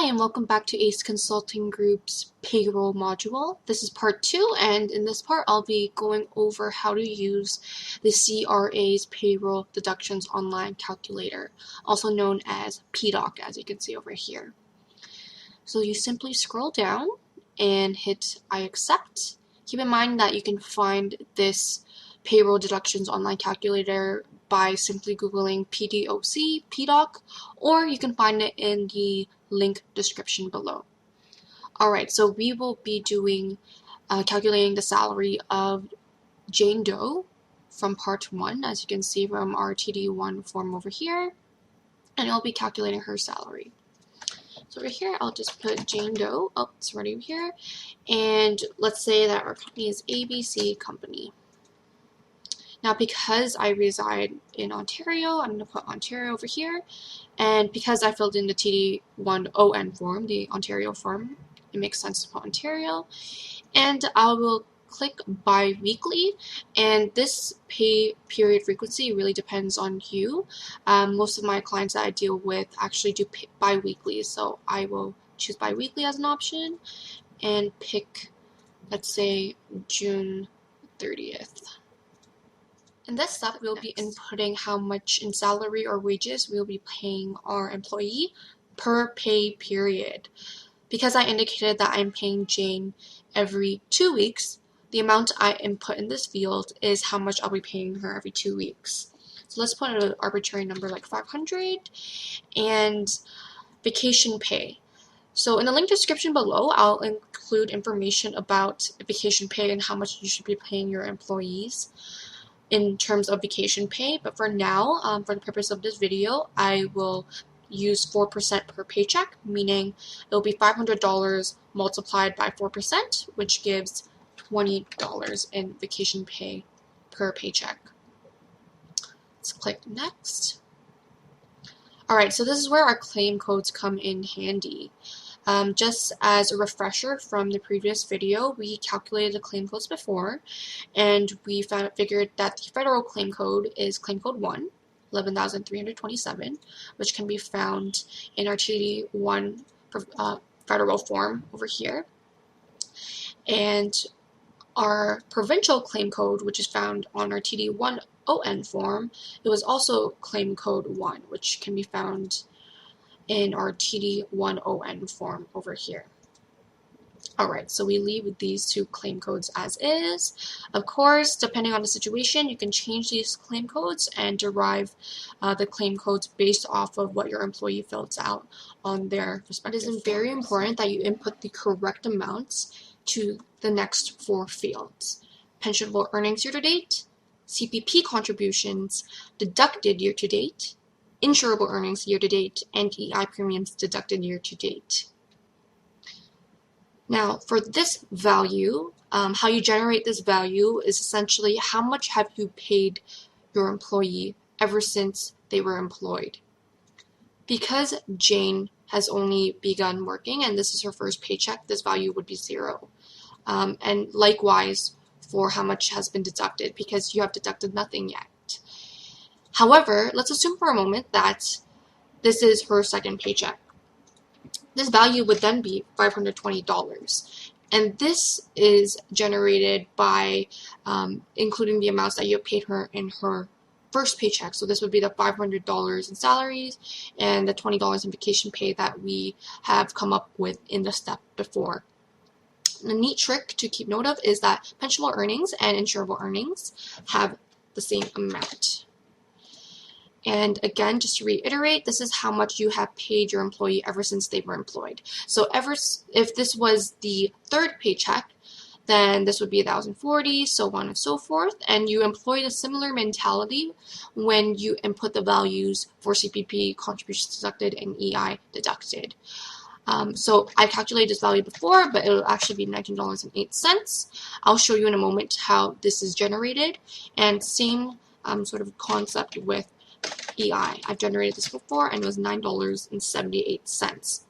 and welcome back to ACE Consulting Group's payroll module. This is part 2, and in this part I'll be going over how to use the CRA's payroll deductions online calculator, also known as PDOC, as you can see over here. So you simply scroll down and hit I accept. Keep in mind that you can find this payroll deductions online calculator by simply googling PDOC, or you can find it in the link description below. Alright, so we will be doing calculating the salary of Jane Doe from part 1, as you can see from our TD1 form over here, and I'll be calculating her salary. So over here, I'll just put Jane Doe, it's right over here, and let's say that our company is ABC Company. Now, because I reside in Ontario, I'm going to put Ontario over here, and because I filled in the TD1ON form, the Ontario form, it makes sense to put Ontario, and I will click bi-weekly, and this pay period frequency really depends on you. Most of my clients that I deal with actually do bi-weekly, so I will choose bi-weekly as an option and pick, let's say, June 30th. In this step, we'll be inputting how much in salary or wages we'll be paying our employee per pay period. Because I indicated that I'm paying Jane every 2 weeks, the amount I input in this field is how much I'll be paying her every 2 weeks. So let's put an arbitrary number like 500, and vacation pay. So in the link description below, I'll include information about vacation pay and how much you should be paying your employees in terms of vacation pay, but for now, for the purpose of this video, I will use 4% per paycheck, meaning it'll be $500 multiplied by 4%, which gives $20 in vacation pay per paycheck. Let's click next. Alright, so this is where our claim codes come in handy. Just as a refresher from the previous video, we calculated the claim codes before, and we figured that the federal claim code is claim code 1, 11,327, which can be found in our TD1 federal form over here. And our provincial claim code, which is found on our TD1ON form, it was also claim code 1, which can be found in our TD1ON form over here. Alright, so we leave these two claim codes as is. Of course, depending on the situation, you can change these claim codes and derive the claim codes based off of what your employee fills out on their respective forms. It is very important that you input the correct amounts to the next 4 fields: pensionable earnings year-to-date, CPP contributions deducted year-to-date, insurable earnings year-to-date, and EI premiums deducted year-to-date. Now, for this value, how you generate this value is essentially how much have you paid your employee ever since they were employed. Because Jane has only begun working and this is her first paycheck, this value would be 0. And likewise for how much has been deducted, because you have deducted nothing yet. However, let's assume for a moment that this is her second paycheck. This value would then be $520, and this is generated by including the amounts that you paid her in her first paycheck. So this would be the $500 in salaries and the $20 in vacation pay that we have come up with in the step before. The neat trick to keep note of is that pensionable earnings and insurable earnings have the same amount. And again, just to reiterate, this is how much you have paid your employee ever since they were employed. So if this was the third paycheck, then this would be $1,040, so on and so forth. And you employed a similar mentality when you input the values for CPP, contributions deducted, and EI deducted. So I calculated this value before, but it will actually be $19.08. I'll show you in a moment how this is generated, and same sort of concept with EI. I've generated this before and it was $9.78.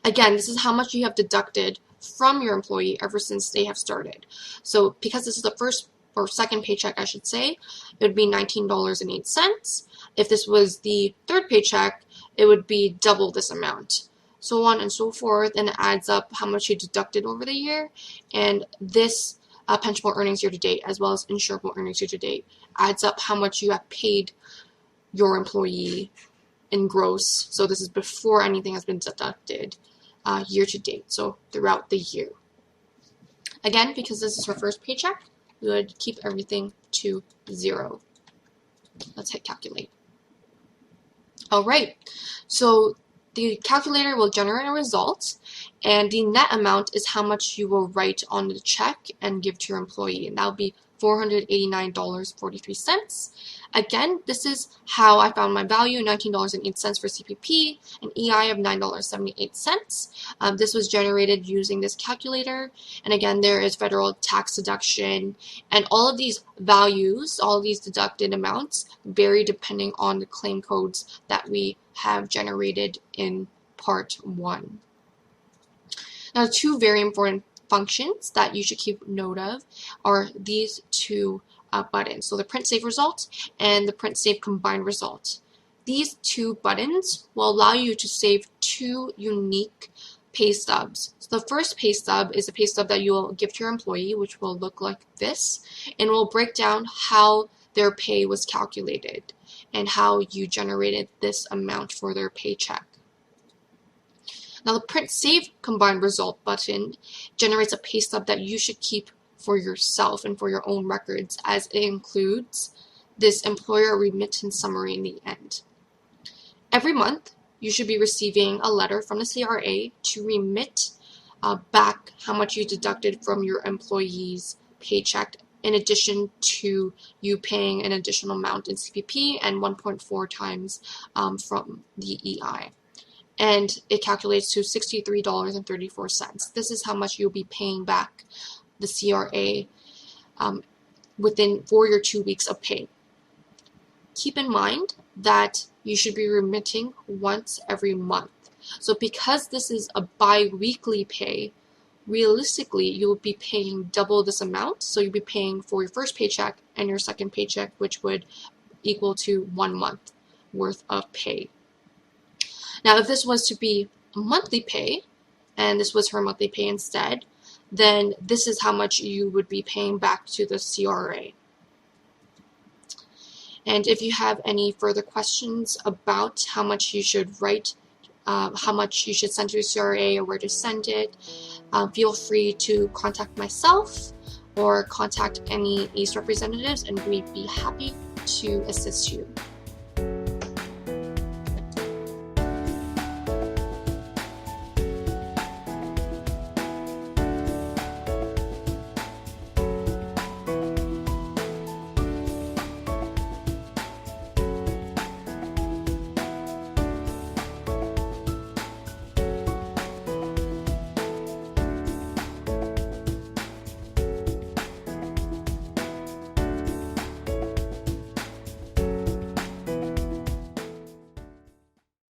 Again, this is how much you have deducted from your employee ever since they have started. So because this is the first or second paycheck, I should say, it would be $19.08. If this was the third paycheck, it would be double this amount. so on and so forth, and it adds up how much you deducted over the year. And this pensionable earnings year to date, as well as insurable earnings year to date, adds up how much you have paid your employee in gross. So this is before anything has been deducted year to date, so throughout the year. Again, because this is her first paycheck, we would keep everything to 0. Let's hit calculate. All right, so the calculator will generate a result, and the net amount is how much you will write on the check and give to your employee, and that will be $489.43. Again, this is how I found my value, $19.08 for CPP, an EI of $9.78. This was generated using this calculator, and again, there is federal tax deduction, and all of these values, all of these deducted amounts vary depending on the claim codes that we have generated in Part 1. Now, 2 very important functions that you should keep note of are these 2 buttons. So the print save result and the print save combined result. These 2 buttons will allow you to save 2 unique pay stubs. So the first pay stub is a pay stub that you will give to your employee, which will look like this, and will break down how their pay was calculated and how you generated this amount for their paycheck. Now, the print save combined result button generates a pay stub that you should keep for yourself and for your own records, as it includes this employer remittance summary in the end. Every month, you should be receiving a letter from the CRA to remit back how much you deducted from your employee's paycheck, in addition to you paying an additional amount in CPP and 1.4 times from the EI. And it calculates to $63.34. This is how much you'll be paying back the CRA for your 2 weeks of pay. Keep in mind that you should be remitting once every month. So because this is a bi-weekly pay, realistically, you'll be paying double this amount. So you'll be paying for your first paycheck and your second paycheck, which would equal to 1 month worth of pay. Now, if this was to be a monthly pay, and this was her monthly pay instead, then this is how much you would be paying back to the CRA. And if you have any further questions about how much you should write, how much you should send to the CRA or where to send it, feel free to contact myself or contact any ACE representatives, and we'd be happy to assist you.